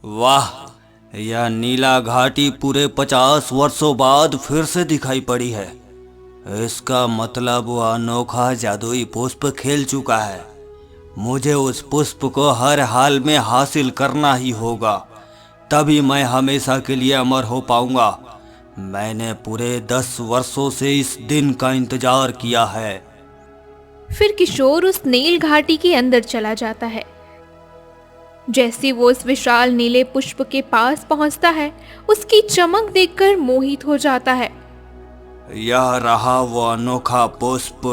वाह, यह नीला घाटी पूरे 50 वर्षों बाद फिर से दिखाई पड़ी है। इसका मतलब वह अनोखा जादुई पुष्प खिल चुका है। मुझे उस पुष्प को हर हाल में हासिल करना ही होगा, तभी मैं हमेशा के लिए अमर हो पाऊंगा। मैंने पूरे 10 वर्षों से इस दिन का इंतजार किया है। फिर किशोर उस नील घाटी के अंदर चला जाता है। जैसे वो उस विशाल नीले पुष्प के पास पहुंचता है, उसकी चमक देखकर मोहित हो जाता है। यह रहा वो अनोखा पुष्प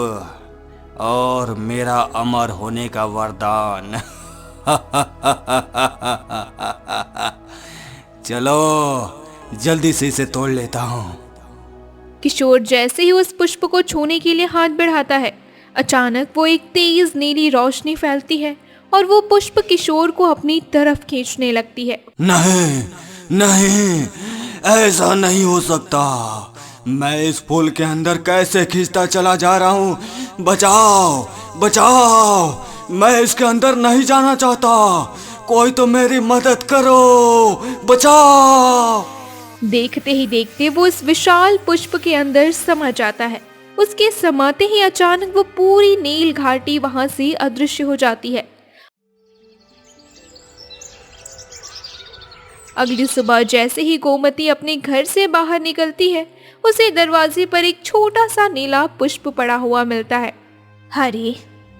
और मेरा अमर होने का वरदान। चलो जल्दी से इसे तोड़ लेता हूँ। किशोर जैसे ही उस पुष्प को छूने के लिए हाथ बढ़ाता है, अचानक वो एक तेज नीली रोशनी फैलती है और वो पुष्प किशोर को अपनी तरफ खींचने लगती है। नहीं नहीं, ऐसा नहीं हो सकता। मैं इस फूल के अंदर कैसे खींचता चला जा रहा हूँ। बचाओ बचाओ, मैं इसके अंदर नहीं जाना चाहता। कोई तो मेरी मदद करो, बचाओ। देखते ही देखते वो इस विशाल पुष्प के अंदर समा जाता है। उसके समाते ही अचानक वो पूरी नील घाटी वहां से अदृश्य हो जाती है। अगली सुबह जैसे ही गोमती अपने घर से बाहर निकलती है, उसे दरवाजे पर एक छोटा सा नीला पुष्प पड़ा हुआ मिलता है। अरे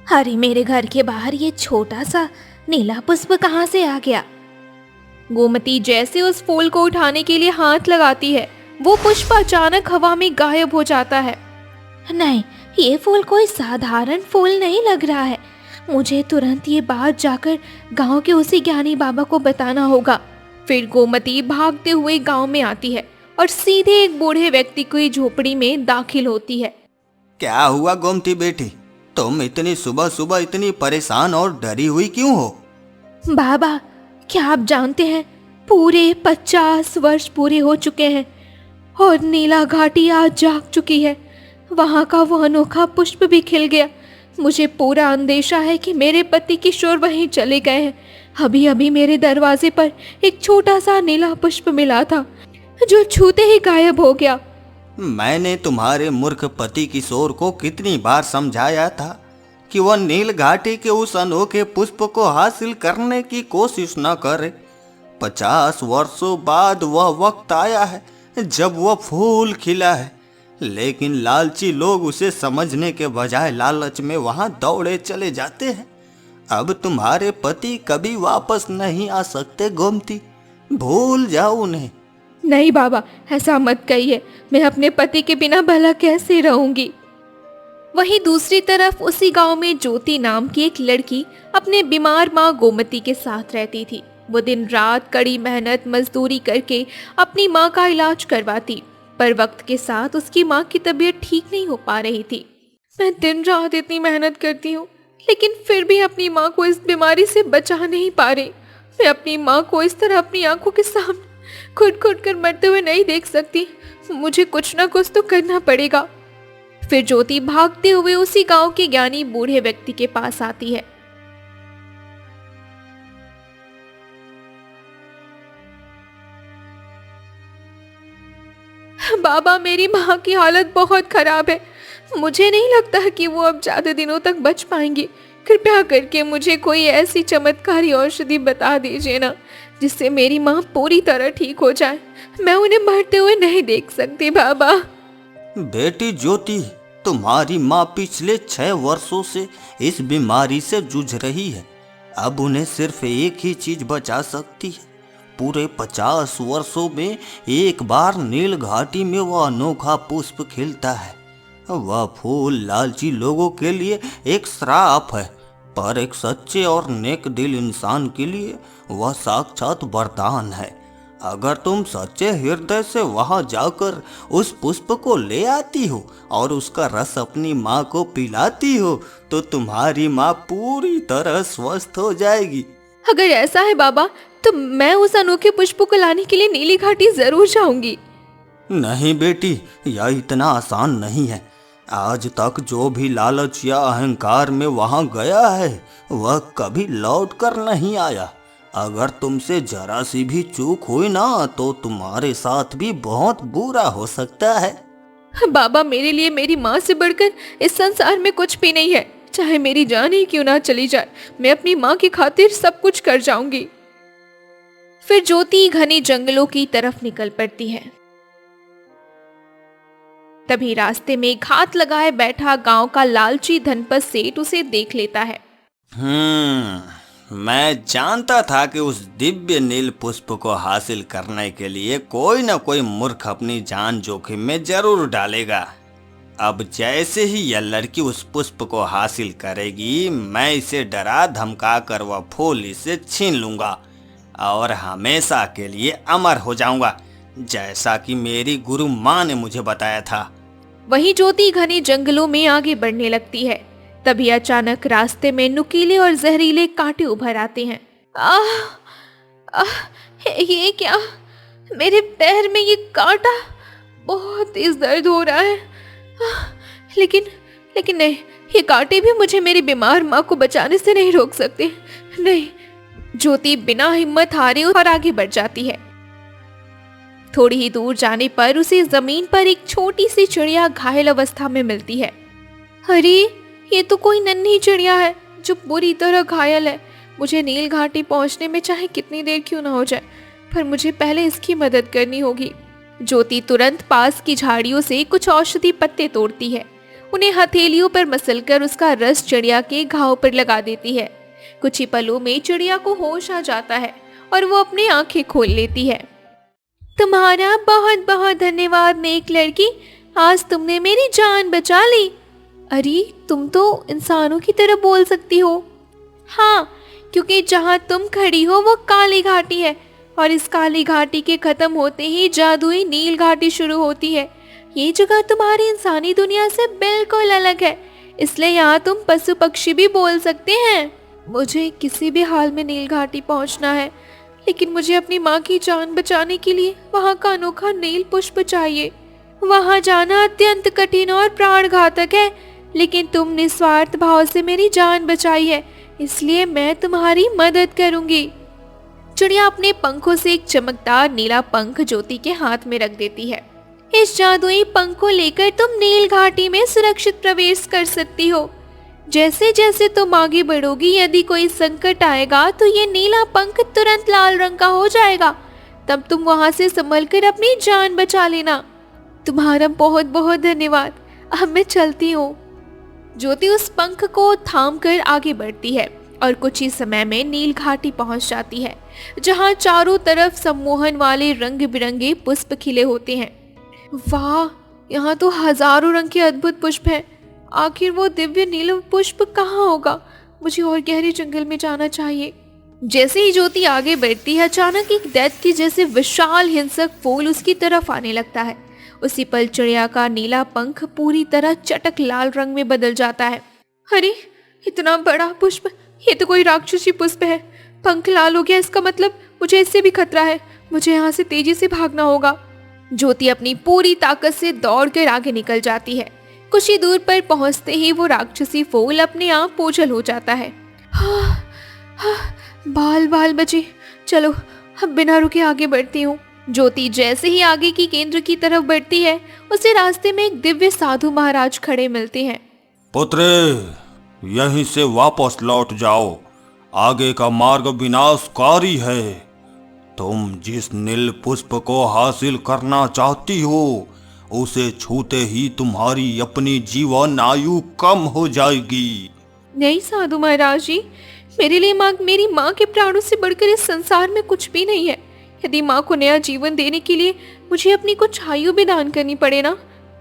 अरे, मेरे घर के बाहर ये छोटा सा नीला पुष्प कहाँ से आ गया? गोमती जैसे उस फूल को उठाने के लिए हाथ लगाती है, वो पुष्प अचानक हवा में गायब हो जाता है। नहीं, ये फूल कोई साधारण फूल नहीं लग रहा है। मुझे तुरंत ये बात जाकर गांव के उसी ज्ञानी बाबा को बताना होगा। फिर गोमती भागते हुए गांव में आती है और सीधे एक बूढ़े व्यक्ति की झोपड़ी में दाखिल होती है। क्या हुआ गोमती बेटी, तुम इतनी सुबह सुबह इतनी परेशान और डरी हुई क्यों हो? बाबा, क्या आप जानते हैं, पूरे 50 वर्ष पूरे हो चुके हैं और नीला घाटी आज जाग चुकी है। वहाँ का वो अनोखा पुष्प भी खिल गया। मुझे पूरा अंदेशा है कि मेरे पति किशोर वहीं चले गए हैं। अभी अभी मेरे दरवाजे पर एक छोटा सा नीला पुष्प मिला था, जो छूते ही गायब हो गया। मैंने तुम्हारे मूर्ख पति किशोर को कितनी बार समझाया था कि वह नील घाटी के उस अनोखे पुष्प को हासिल करने की कोशिश न करे। 50 वर्षों बाद वह वक्त आया है जब वह फूल खिला है, लेकिन लालची लोग उसे समझने के बजाय लालच में वहां दौड़े चले जाते हैं। अब तुम्हारे पति कभी वापस नहीं आ सकते गोमती, भूल जाओ उन्हें। नहीं बाबा, ऐसा मत कहिए। मैं अपने पति के बिना भला कैसे रहूंगी। वहीं दूसरी तरफ उसी गांव में ज्योति नाम की एक लड़की अपने बीमार माँ गोमती के साथ रहती थी। वो दिन रात कड़ी मेहनत मजदूरी करके अपनी माँ का इलाज करवाती, पर वक्त के साथ उसकी माँ की तबीयत ठीक नहीं हो पा रही थी। मैं दिन रात इतनी मेहनत करती हूँ, लेकिन फिर भी अपनी माँ को इस बीमारी से बचा नहीं पा रही। मैं अपनी माँ को इस तरह अपनी आंखों के सामने खुद खुद कर मरते हुए नहीं देख सकती। मुझे कुछ ना कुछ तो करना पड़ेगा। फिर ज्योति भागते हुए उसी गांव के ज्ञानी बूढ़े व्यक्ति के पास आती है। बाबा, मेरी माँ की हालत बहुत खराब है। मुझे नहीं लगता कि वो अब ज्यादा दिनों तक बच पाएंगी। कृपया करके मुझे कोई ऐसी चमत्कारी औषधि बता दीजिए ना, जिससे मेरी माँ पूरी तरह ठीक हो जाए। मैं उन्हें मरते हुए नहीं देख सकती बाबा। बेटी ज्योति, तुम्हारी माँ पिछले 6 वर्षों से इस बीमारी से जूझ रही है। अब उन्हें सिर्फ एक ही चीज बचा सकती है। पूरे 50 वर्षों में एक बार नील घाटी में वह अनोखा पुष्प खिलता है। वह फूल लालची लोगों के लिए एक श्राप है, पर एक सच्चे और नेक दिल इंसान के लिए वह साक्षात वरदान है। अगर तुम सच्चे हृदय से वहां जाकर उस पुष्प को ले आती हो और उसका रस अपनी माँ को पिलाती हो, तो तुम्हारी माँ पूरी तरह स्वस्थ हो जाएगी। अगर ऐसा है बाबा, तो मैं उस अनोखे पुष्प को लाने के लिए नीली घाटी जरूर जाऊंगी। नहीं बेटी, यह इतना आसान नहीं है। आज तक जो भी लालच या अहंकार में वहां गया है, वह कभी लौट कर नहीं आया। अगर तुमसे जरा सी भी चूक हुई ना तो तुम्हारे साथ भी बहुत बुरा हो सकता है। बाबा, मेरे लिए मेरी माँ से बढ़कर इस संसार में कुछ भी नहीं है। चाहे मेरी जान ही क्यों ना चली जाए, मैं अपनी माँ की खातिर सब कुछ कर जाऊंगी। फिर ज्योति घने जंगलों की तरफ निकल पड़ती है। तभी रास्ते में घात लगाए बैठा गांव का लालची धनपत सेठ उसे देख लेता है। मैं जानता था कि उस दिव्य नील पुष्प को हासिल करने के लिए कोई न कोई मूर्ख अपनी जान जोखिम में जरूर डालेगा। अब जैसे ही यह लड़की उस पुष्प को हासिल करेगी, मैं इसे डरा धमका कर वह फूल इसे छीन लूंगा और हमेशा के लिए अमर हो जाऊंगा, जैसा कि मेरी गुरु माँ ने मुझे बताया था। वहीं ज्योति घने जंगलों में आगे बढ़ने लगती है। तभी अचानक रास्ते में नुकीले और जहरीले कांटे उभर आते हैं। ये क्या? मेरे पैर में ये कांटा, बहुत तेज दर्द हो रहा है। लेकिन नहीं, ये कांटे भी मुझे मेरी बीमार माँ को बचाने से नहीं रोक सकते। नहीं। ज्योति बिना हिम्मत हारे और आगे बढ़ जाती है। थोड़ी ही दूर जाने पर उसे जमीन पर एक छोटी सी चिड़िया घायल अवस्था में मिलती है। अरे, ये तो कोई नन्ही चिड़िया है जो बुरी तरह घायल है। मुझे नील घाटी पहुंचने में चाहे कितनी देर क्यों ना हो जाए, पर मुझे पहले इसकी मदद करनी होगी। ज्योति तुरंत पास की झाड़ियों से कुछ औषधि पत्ते तोड़ती है। उन्हें हथेलियों पर मसलकर उसका रस चिड़िया के घाव पर लगा देती है। कुछ ही पलों में चिड़िया को होश आ जाता है और वो अपनी आंखें खोल लेती है। तुम्हारा बहुत बहुत धन्यवाद नेक लड़की, आज तुमने मेरी जान बचा ली। अरे, तुम तो इंसानों की तरह बोल सकती हो। हाँ, क्योंकि जहाँ तुम खड़ी हो वो काली घाटी है और इस काली घाटी के खत्म होते ही जादुई नील घाटी शुरू होती है। ये जगह तुम्हारी इंसानी दुनिया से बिल्कुल अलग है, इसलिए यहाँ तुम पशु पक्षी भी बोल सकते हैं। मुझे किसी भी हाल में नील घाटी पहुँचना है, लेकिन मुझे अपनी माँ की जान बचाने के लिए वहाँ का अनोखा नील पुष्प चाहिए। वहाँ जाना अत्यंत कठिन और प्राणघातक है, लेकिन तुम निस्वार्थ भाव से मेरी जान बचाई है, इसलिए मैं तुम्हारी मदद करूंगी। चिड़िया अपने पंखों से एक चमकदार नीला पंख ज्योति के हाथ में रख देती है। इस जादुई पंख को लेकर तुम नील घाटी में सुरक्षित प्रवेश कर सकती हो। जैसे जैसे तुम आगे बढ़ोगी, यदि कोई संकट आएगा तो ये नीला पंख तुरंत लाल रंग का हो जाएगा। तब तुम वहां से संभल कर अपनी जान बचा लेना। तुम्हारा बहुत बहुत धन्यवाद। अब मैं चलती हूँ। ज्योति उस पंख को थाम कर आगे बढ़ती है और कुछ ही समय में नील घाटी पहुंच जाती है, जहां चारों तरफ सम्मोहन वाले रंग बिरंगे पुष्प खिले होते हैं। वाह, यहाँ तो हजारों रंग के अद्भुत पुष्प हैं। आखिर वो दिव्य नील पुष्प कहाँ होगा? मुझे और गहरे जंगल में जाना चाहिए। जैसे ही ज्योति आगे बढ़ती है, अचानक एक दैत्य जैसे विशाल हिंसक फूल उसकी तरफ आने लगता है। उसी पल चिड़िया का नीला पंख पूरी तरह चटक लाल रंग में बदल जाता है। अरे, इतना बड़ा पुष्प, ये तो कोई राक्षसी पुष्प है। पंख लाल हो गया, इसका मतलब मुझे इससे भी खतरा है। मुझे यहाँ से तेजी से भागना होगा। ज्योति अपनी पूरी ताकत से दौड़कर आगे निकल जाती है। कुछ ही दूर पर पहुंचते ही वो राक्षसी फूल अपने आप ओझल हो जाता है। बाल बाल बचे, चलो अब बिना रुके आगे बढ़ती हूँ। ज्योति जैसे ही आगे की केंद्र की तरफ बढ़ती है, उसे रास्ते में एक दिव्य साधु महाराज खड़े मिलते हैं। पुत्रे, यहीं से वापस लौट जाओ, आगे का मार्ग विनाशकारी है। तुम जिस नील पुष्प को हासिल करना चाहती हो, उसे छूते ही तुम्हारी अपनी जीवन आयु कम हो जाएगी। नहीं साधु महाराज जी, मेरे लिए मेरी माँ के प्राणों से बढ़कर इस संसार में कुछ भी नहीं है। यदि माँ को नया जीवन देने के लिए मुझे अपनी कुछ आयु भी दान करनी पड़े ना,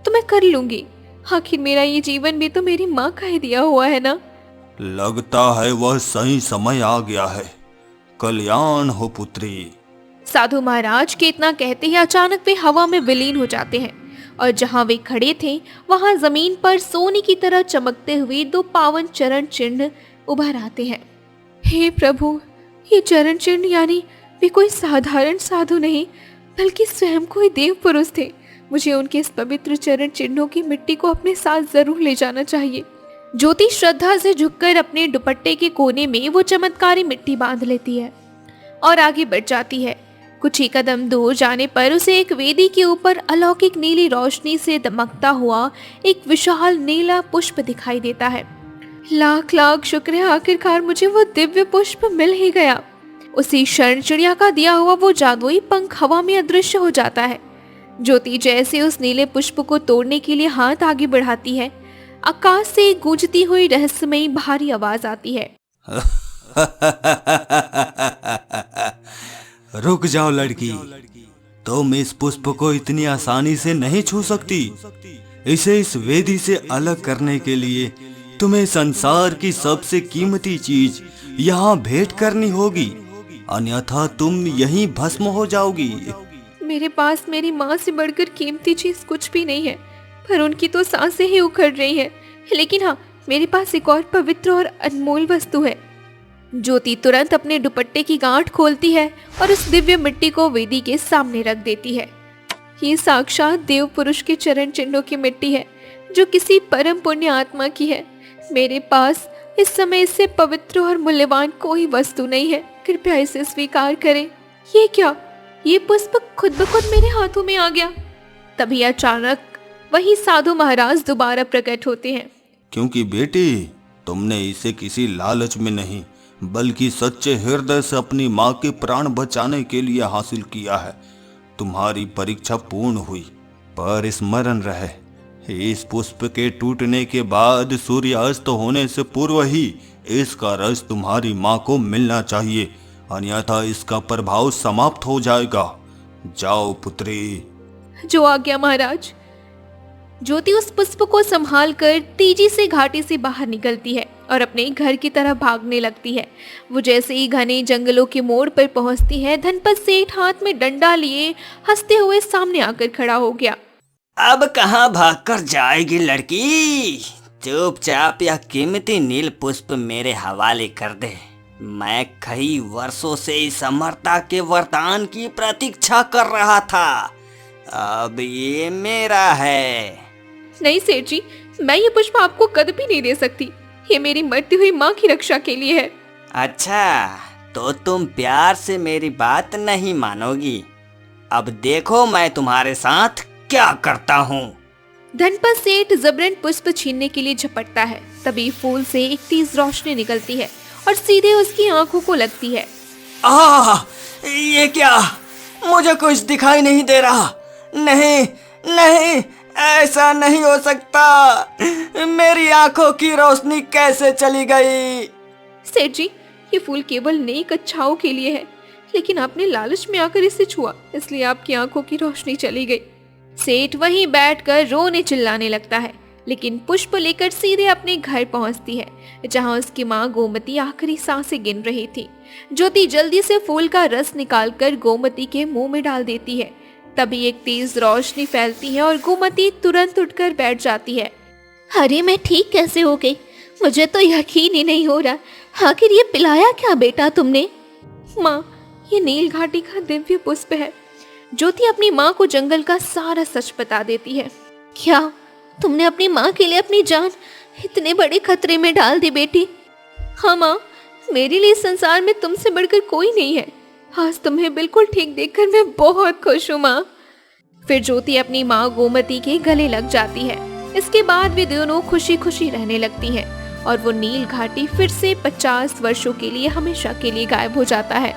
तो मैं कर लूंगी। आखिर मेरा ये जीवन भी तो मेरी माँ का ही दिया हुआ है ना। लगता है वह सही समय आ गया है। कल्याण हो पुत्री। साधु महाराज के इतना कहते ही अचानक वे हवा में विलीन हो जाते हैं और जहां वे खड़े थे वहां जमीन पर सोने की तरह चमकते हुए दो पावन चरण चिन्ह उभर आते हैं। हे प्रभु, ये चरण चिन्ह यानी वे कोई साधारण साधु नहीं, बल्कि स्वयं कोई देव पुरुष थे। मुझे उनके इस पवित्र चरण चिन्हों की मिट्टी को अपने साथ जरूर ले जाना चाहिए। ज्योति श्रद्धा से झुककर अपने दुपट्टे के कोने में वो चमत्कारी मिट्टी बांध लेती है। और आगे बढ़ जाती है। कुछ ही कदम दूर जाने पर उसे एक वेदी के ऊपर अलौकिक नीली रोशनी से दमकता हुआ एक विशाल नीला पुष्प दिखाई देता है। लाख लाख शुक्र है, आखिरकार मुझे वो दिव्य पुष्प मिल ही गया। उसी क्षण चिड़िया का दिया हुआ वो जादुई पंख हवा में अदृश्य हो जाता है। ज्योति जैसे उस नीले पुष्प को तोड़ने के लिए हाथ आगे बढ़ाती है, आकाश से गूंजती हुई रहस्यमयी भारी आवाज आती है। रुक जाओ लड़की, तुम इस पुष्प को इतनी आसानी से नहीं छू सकती। इसे इस वेदी से अलग करने के लिए तुम्हें संसार की सबसे कीमती चीज यहाँ भेंट करनी होगी, अन्यथा तुम यहीं भस्म हो जाओगी। मेरे पास मेरी माँ से बढ़कर कीमती चीज कुछ भी नहीं है, पर उनकी तो सांसें ही उखड़ रही हैं। लेकिन हाँ, मेरे पास एक और पवित्र और अनमोल वस्तु है। ज्योति तुरंत अपने दुपट्टे की गांठ खोलती है और उस दिव्य मिट्टी को वेदी के सामने रख देती है। ये साक्षात देव पुरुष के चरण चिन्हों की मिट्टी है, जो किसी परम पुण्य आत्मा की है। मेरे पास इस समय इससे पवित्र और मूल्यवान कोई वस्तु नहीं है, कृपया इसे स्वीकार करें। ये क्या? ये पुष्प खुद ब खुद मेरे हाथों में आ गया। तभी अचानक वही साधु महाराज दोबारा प्रकट होते हैं। क्योंकि बेटी, तुमने इसे किसी लालच में नहीं बल्कि सच्चे हृदय से अपनी माँ के प्राण बचाने के लिए हासिल किया है। तुम्हारी परीक्षा पूर्ण हुई, पर स्मरण रहे, इस पुष्प के टूटने के बाद सूर्यास्त होने से पूर्व ही इसका रस तुम्हारी माँ को मिलना चाहिए, अन्यथा इसका प्रभाव समाप्त हो जाएगा। जाओ पुत्री। जो आज्ञा महाराज। ज्योति उस पुष्प को संभाल कर तेजी से घाटी से बाहर निकलती है और अपने घर की तरफ भागने लगती है। वो जैसे ही घने जंगलों के मोड़ पर पहुंचती है, धनपत सेठ हाथ में डंडा लिए हंसते हुए सामने आकर खड़ा हो गया। अब कहाँ भागकर जाएगी लड़की? चुपचाप यह कीमती नील पुष्प मेरे हवाले कर दे। मैं कई वर्षों से इस अमरता के वरदान की प्रतीक्षा कर रहा था, अब ये मेरा है। नहीं सेठ जी, मैं ये पुष्प आपको कभी नहीं दे सकती। ये मेरी मरती हुई माँ की रक्षा के लिए है। अच्छा, तो तुम प्यार से मेरी बात नहीं मानोगी। अब देखो मैं तुम्हारे साथ क्या करता हूँ। धनपत सेठ जबरन पुष्प छीनने के लिए झपटता है। तभी फूल से एक तेज रोशनी निकलती है और सीधे उसकी आंखों को लगती है। ये क्या? मुझे कुछ दिखाई नहीं दे रहा। नहीं नहीं, ऐसा नहीं हो सकता। मेरी आंखों की रोशनी कैसे चली गई? सेठ जी, ये फूल केवल नेक इच्छाओं के लिए है, लेकिन आपने लालच में आकर इसे छुआ, इसलिए आपकी आंखों की रोशनी चली गई। सेठ वहीं बैठकर रोने चिल्लाने लगता है, लेकिन पुष्प लेकर सीधे अपने घर पहुंचती है, जहां उसकी माँ गोमती आखिरी सांसें गिन रही थी। ज्योति जल्दी से फूल का रस निकालकर गोमती के मुंह में डाल देती है। तभी एक तेज रोशनी फैलती है और गोमती तुरंत उठकर बैठ जाती है। अरे मैं ठीक कैसे हो गई? मुझे तो यकीन ही नहीं हो रहा। आखिर ये पिलाया क्या बेटा तुमने? माँ, ये नील घाटी का दिव्य पुष्प है। ज्योति अपनी माँ को जंगल का सारा सच बता देती है। क्या तुमने अपनी माँ के लिए अपनी जान इतने बड़े खतरे में डाल दी बेटी? हाँ माँ, मेरे लिए संसार में तुमसे बढ़कर कोई नहीं है। आज तुम्हें बिल्कुल ठीक देखकर मैं बहुत खुश हूँ माँ। फिर ज्योति अपनी माँ गोमती के गले लग जाती है। इसके बाद वे दोनों खुशी खुशी रहने लगती हैं और वो नील घाटी फिर से 50 वर्षों के लिए हमेशा के लिए गायब हो जाता है।